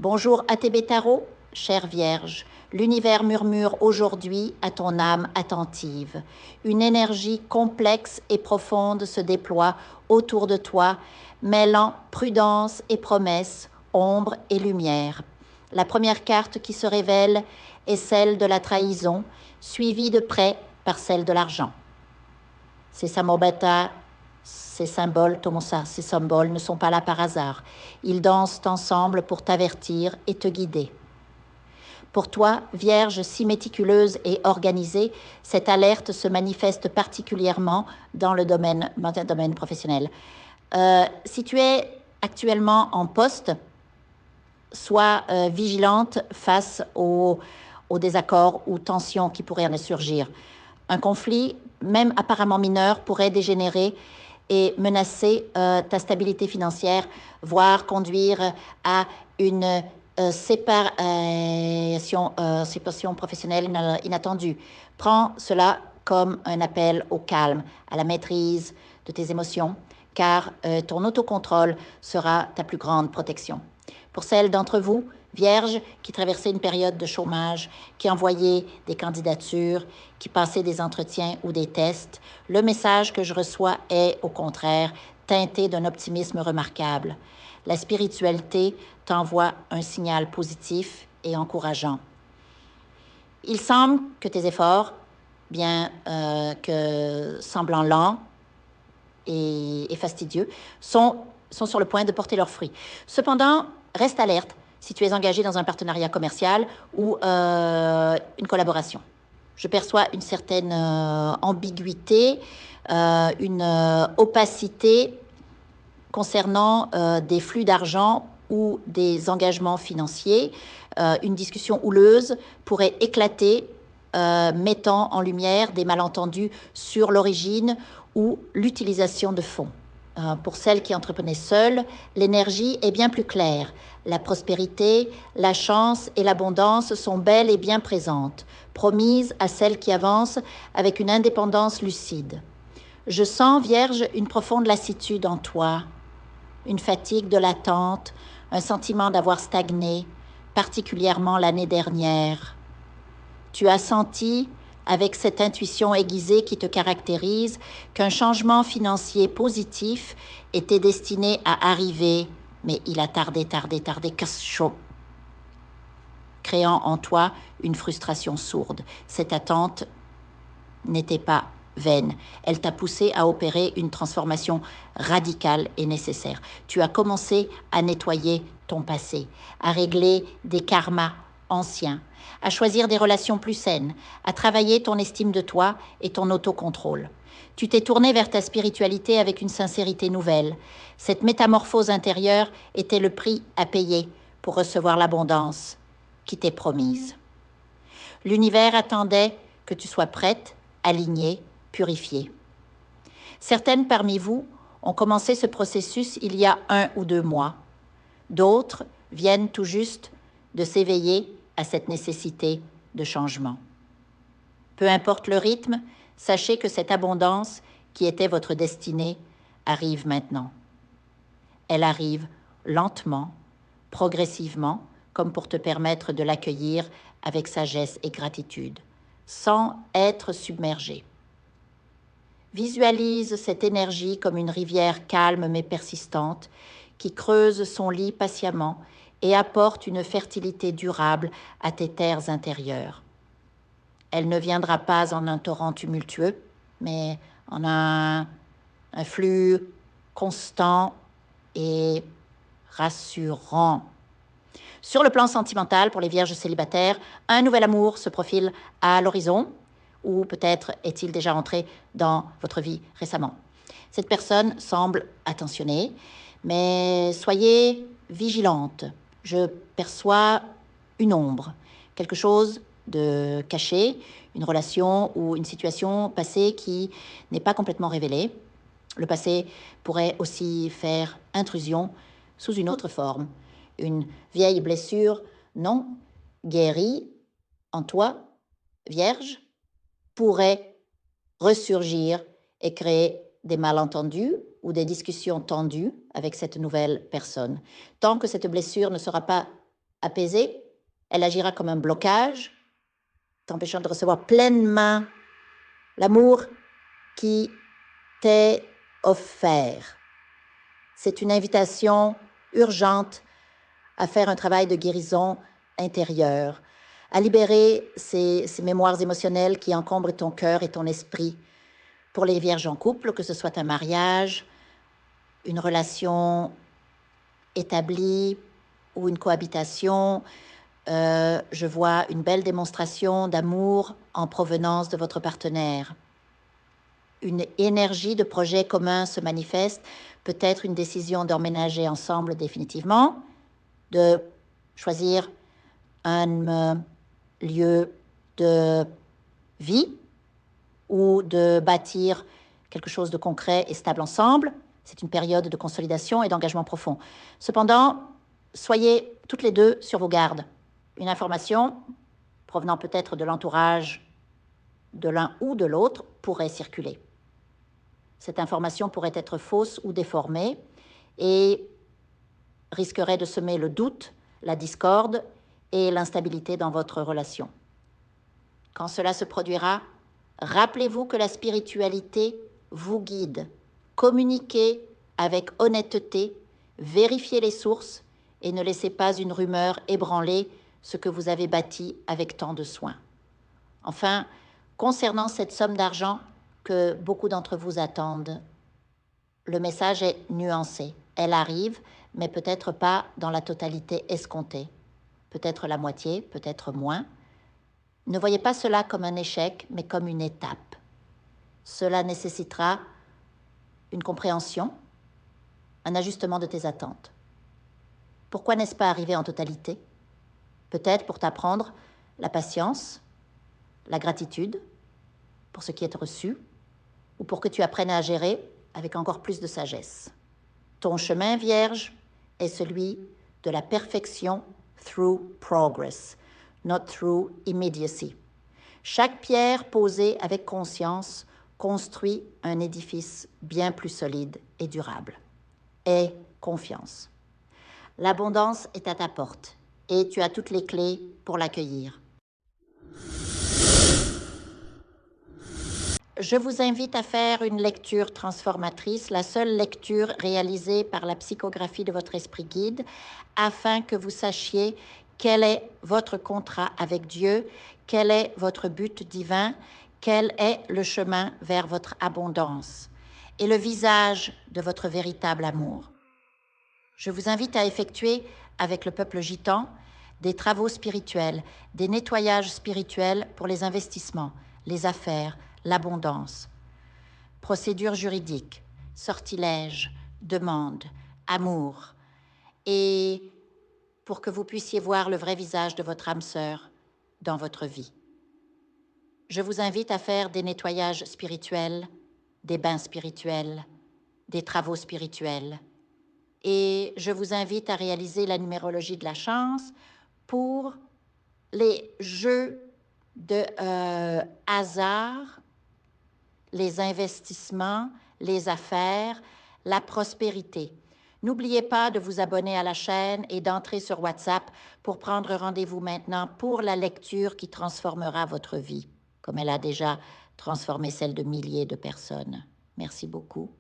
Bonjour à tes Tarot, chère Vierge. L'univers murmure aujourd'hui à ton âme attentive. Une énergie complexe et profonde se déploie autour de toi, mêlant prudence et promesse, ombre et lumière. La première carte qui se révèle est celle de la trahison, suivie de près par celle de l'argent. Ces Samobata, ces symboles, Tomosa, ces symboles ne sont pas là par hasard. Ils dansent ensemble pour t'avertir et te guider. Pour toi, Vierge si méticuleuse et organisée, cette alerte se manifeste particulièrement dans le domaine professionnel. Si tu es actuellement en poste, sois vigilante face aux désaccords ou tensions qui pourraient en surgir. Un conflit, même apparemment mineur, pourrait dégénérer et menacer ta stabilité financière, voire conduire à une séparation professionnelle inattendue. Prends cela comme un appel au calme, à la maîtrise de tes émotions, car ton autocontrôle sera ta plus grande protection. Pour celles d'entre vous, Vierges, qui traversaient une période de chômage, qui envoyaient des candidatures, qui passaient des entretiens ou des tests, le message que je reçois est, au contraire, teinté d'un optimisme remarquable. La spiritualité t'envoie un signal positif et encourageant. Il semble que tes efforts, bien que semblant lents et fastidieux, sont sur le point de porter leurs fruits. Cependant, reste alerte si tu es engagé dans un partenariat commercial ou une collaboration. Je perçois une certaine ambiguïté, une opacité concernant des flux d'argent ou des engagements financiers. Une discussion houleuse pourrait éclater, mettant en lumière des malentendus sur l'origine ou l'utilisation de fonds. Pour celles qui entreprenaient seules, l'énergie est bien plus claire. La prospérité, la chance et l'abondance sont belles et bien présentes, promises à celles qui avancent avec une indépendance lucide. Je sens, Vierge, une profonde lassitude en toi, une fatigue de l'attente, un sentiment d'avoir stagné, particulièrement l'année dernière. Tu as senti, avec cette intuition aiguisée qui te caractérise, qu'un changement financier positif était destiné à arriver, mais il a tardé, chaud, créant en toi une frustration sourde. Cette attente n'était pas vaine. Elle t'a poussé à opérer une transformation radicale et nécessaire. Tu as commencé à nettoyer ton passé, à régler des karmas anciens, à choisir des relations plus saines, à travailler ton estime de toi et ton autocontrôle. Tu t'es tourné vers ta spiritualité avec une sincérité nouvelle. Cette métamorphose intérieure était le prix à payer pour recevoir l'abondance qui t'est promise. L'univers attendait que tu sois prête, alignée, purifiée. Certaines parmi vous ont commencé ce processus il y a 1 ou 2 mois. D'autres viennent tout juste de s'éveiller à cette nécessité de changement. Peu importe le rythme, sachez que cette abondance qui était votre destinée arrive maintenant. Elle arrive lentement, progressivement, comme pour te permettre de l'accueillir avec sagesse et gratitude, sans être submergé. Visualise cette énergie comme une rivière calme mais persistante qui creuse son lit patiemment et apporte une fertilité durable à tes terres intérieures. Elle ne viendra pas en un torrent tumultueux, mais en un flux constant et rassurant. Sur le plan sentimental, pour les vierges célibataires, un nouvel amour se profile à l'horizon, ou peut-être est-il déjà entré dans votre vie récemment. Cette personne semble attentionnée, mais soyez vigilante. Je perçois une ombre, quelque chose de caché, une relation ou une situation passée qui n'est pas complètement révélée. Le passé pourrait aussi faire intrusion sous une autre forme. Une vieille blessure non guérie en toi, Vierge, pourrait ressurgir et créer des malentendus ou des discussions tendues avec cette nouvelle personne. Tant que cette blessure ne sera pas apaisée, elle agira comme un blocage, t'empêchant de recevoir pleinement l'amour qui t'est offert. C'est une invitation urgente à faire un travail de guérison intérieure, à libérer ces mémoires émotionnelles qui encombrent ton cœur et ton esprit. Pour les vierges en couple, que ce soit un mariage, une relation établie ou une cohabitation, je vois une belle démonstration d'amour en provenance de votre partenaire. Une énergie de projet commun se manifeste, peut-être une décision d'emménager ensemble définitivement, de choisir un lieu de vie ou de bâtir quelque chose de concret et stable ensemble. C'est une période de consolidation et d'engagement profond. Cependant, soyez toutes les deux sur vos gardes. Une information provenant peut-être de l'entourage de l'un ou de l'autre pourrait circuler. Cette information pourrait être fausse ou déformée et risquerait de semer le doute, la discorde et l'instabilité dans votre relation. Quand cela se produira, rappelez-vous que la spiritualité vous guide. Communiquez avec honnêteté, vérifiez les sources et ne laissez pas une rumeur ébranler ce que vous avez bâti avec tant de soin. Enfin, concernant cette somme d'argent que beaucoup d'entre vous attendent, le message est nuancé. Elle arrive, mais peut-être pas dans la totalité escomptée. Peut-être la moitié, peut-être moins. Ne voyez pas cela comme un échec, mais comme une étape. Cela nécessitera une compréhension, un ajustement de tes attentes. Pourquoi n'est-ce pas arrivé en totalité? Peut-être pour t'apprendre la patience, la gratitude pour ce qui est reçu, ou pour que tu apprennes à gérer avec encore plus de sagesse. Ton chemin, Vierge, est celui de la perfection through progress, not through immediacy. Chaque pierre posée avec conscience construit un édifice bien plus solide et durable. Aie confiance. L'abondance est à ta porte et tu as toutes les clés pour l'accueillir. Je vous invite à faire une lecture transformatrice, la seule lecture réalisée par la psychographie de votre esprit guide, afin que vous sachiez quel est votre contrat avec Dieu, quel est votre but divin, quel est le chemin vers votre abondance et le visage de votre véritable amour. Je vous invite à effectuer avec le peuple gitan des travaux spirituels, des nettoyages spirituels pour les investissements, les affaires, l'abondance. Procédures juridiques, sortilèges, demandes, amour. Et pour que vous puissiez voir le vrai visage de votre âme sœur dans votre vie. Je vous invite à faire des nettoyages spirituels, des bains spirituels, des travaux spirituels. Et je vous invite à réaliser la numérologie de la chance pour les jeux de hasard, les investissements, les affaires, la prospérité. N'oubliez pas de vous abonner à la chaîne et d'entrer sur WhatsApp pour prendre rendez-vous maintenant pour la lecture qui transformera votre vie, comme elle a déjà transformé celle de milliers de personnes. Merci beaucoup.